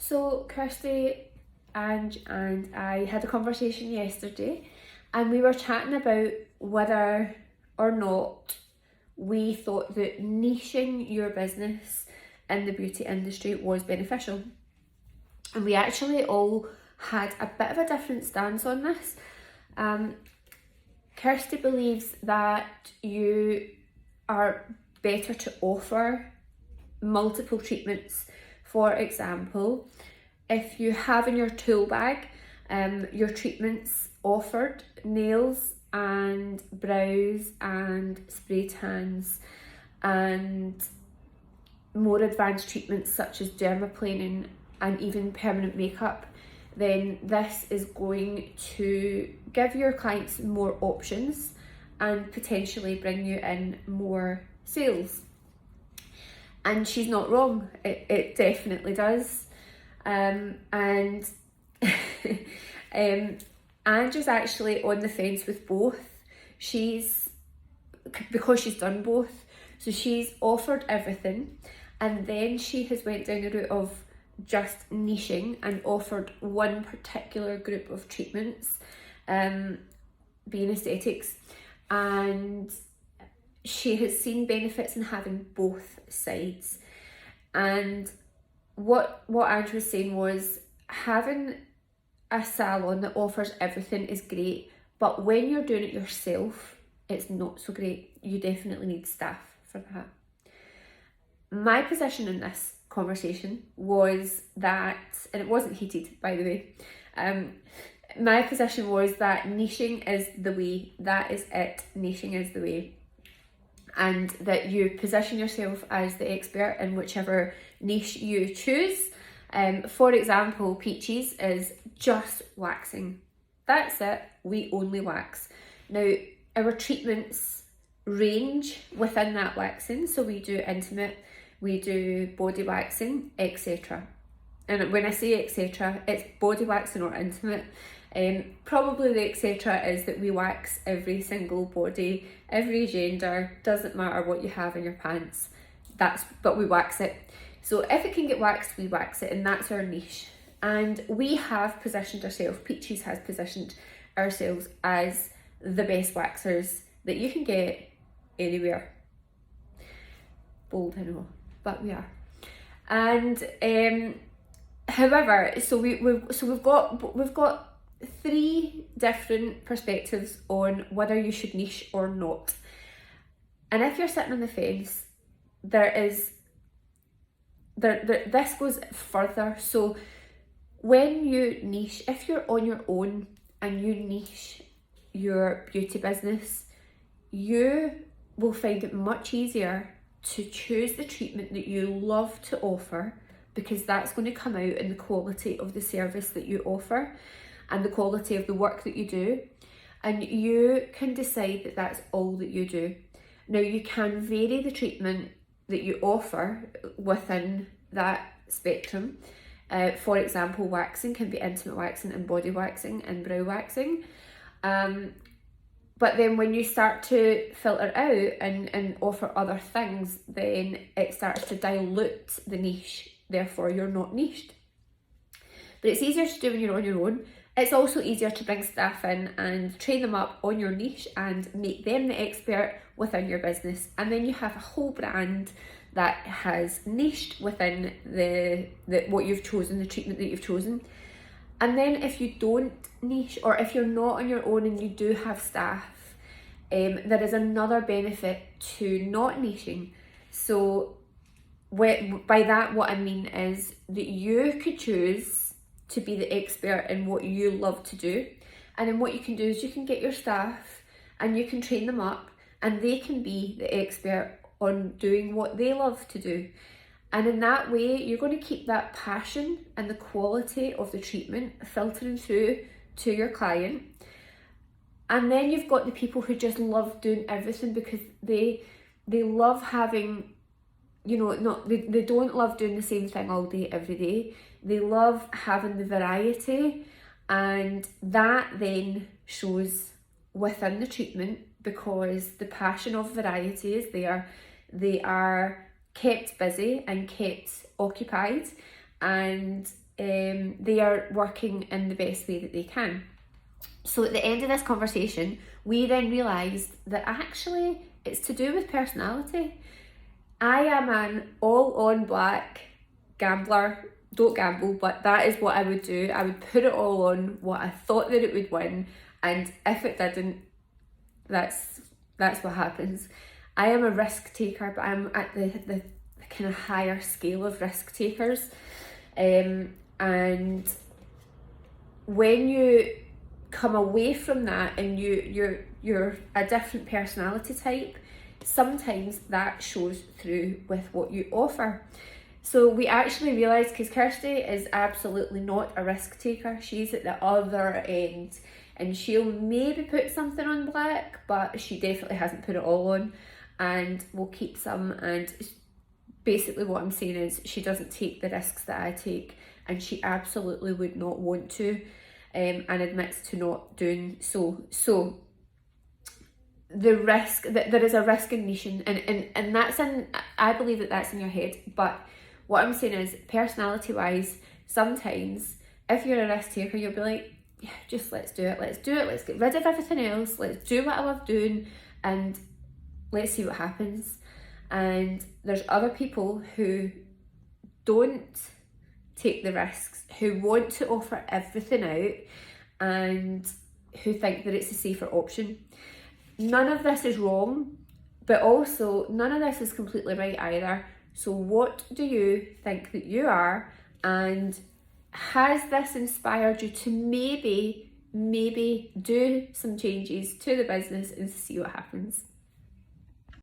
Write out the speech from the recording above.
So Kirsty, Ange and I had a conversation yesterday and we were chatting about whether or not we thought that niching your business in the beauty industry was beneficial. And we actually all had a bit of a different stance on this. Kirsty believes that you are better to offer multiple treatments. For example, if you have in your tool bag your treatments offered, nails and brows and spray tans and more advanced treatments such as dermaplaning and even permanent makeup, then this is going to give your clients more options and potentially bring you in more sales. And she's not wrong, it definitely does. And Angie's actually on the fence with both. Because she's done both, so she's offered everything, and then she has went down the route of just niching and offered one particular group of treatments, being aesthetics, and she has seen benefits in having both sides. And what Ange was saying was, having a salon that offers everything is great, but when you're doing it yourself, it's not so great. You definitely need staff for that. My position in this conversation was that, and it wasn't heated, by the way, my position was that niching is the way. That is it. Niching is the way. And that you position yourself as the expert in whichever niche you choose. For example, Peaches is just waxing. That's it. We only wax. Now, our treatments range within that waxing. So we do intimate, we do body waxing, etc. And when I say etc, it's body waxing or intimate. Probably the etc is that we wax every single body, every gender, doesn't matter what you have in your pants, but we wax it. So if it can get waxed, we wax it, and that's our niche. And we have positioned ourselves, Peaches has positioned ourselves as the best waxers that you can get anywhere. Bold, I know, but we are. And however, so we've got three different perspectives on whether you should niche or not. And if you're sitting on the fence, this goes further. So when you niche, if you're on your own and you niche your beauty business, you will find it much easier to choose the treatment that you love to offer, because that's going to come out in the quality of the service that you offer and the quality of the work that you do, and you can decide that that's all that you do. Now, you can vary the treatment that you offer within that spectrum. For example, waxing can be intimate waxing and body waxing and brow waxing. But then when you start to filter out and offer other things, then it starts to dilute the niche, therefore you're not niched. But it's easier to do when you're on your own. It's also easier to bring staff in and train them up on your niche and make them the expert within your business. And then you have a whole brand that has niched within the what you've chosen, the treatment that you've chosen. And then if you don't niche, or if you're not on your own and you do have staff, there is another benefit to not niching. So by that, what I mean is that you could choose to be the expert in what you love to do. And then what you can do is you can get your staff and you can train them up, and they can be the expert on doing what they love to do. And in that way, you're going to keep that passion and the quality of the treatment filtering through to your client. And then you've got the people who just love doing everything because they love having, they don't love doing the same thing all day, every day. They love having the variety, and that then shows within the treatment because the passion of variety is there. They are kept busy and kept occupied, and they are working in the best way that they can. So at the end of this conversation, we then realised that actually it's to do with personality. I am an all-on black gambler. Don't gamble, but that is what I would do. I would put it all on what I thought that it would win, and if it didn't, that's what happens. I am a risk taker, but I'm at the kind of higher scale of risk takers. And when you come away from that and you're a different personality type, sometimes that shows through with what you offer. So we actually realised, because Kirsty is absolutely not a risk taker, she's at the other end, and she'll maybe put something on black, but she definitely hasn't put it all on, and will keep some. And basically what I'm saying is she doesn't take the risks that I take, and she absolutely would not want to, and admits to not doing so. So the risk, that there is a risk in niching, and that's in, I believe that that's in your head, but what I'm saying is, personality wise, sometimes if you're a risk taker, you'll be like, yeah, just let's do it, let's get rid of everything else, let's do what I love doing, and let's see what happens. And there's other people who don't take the risks, who want to offer everything out, and who think that it's a safer option. None of this is wrong, but also none of this is completely right either. So what do you think that you are, and has this inspired you to maybe do some changes to the business and see what happens?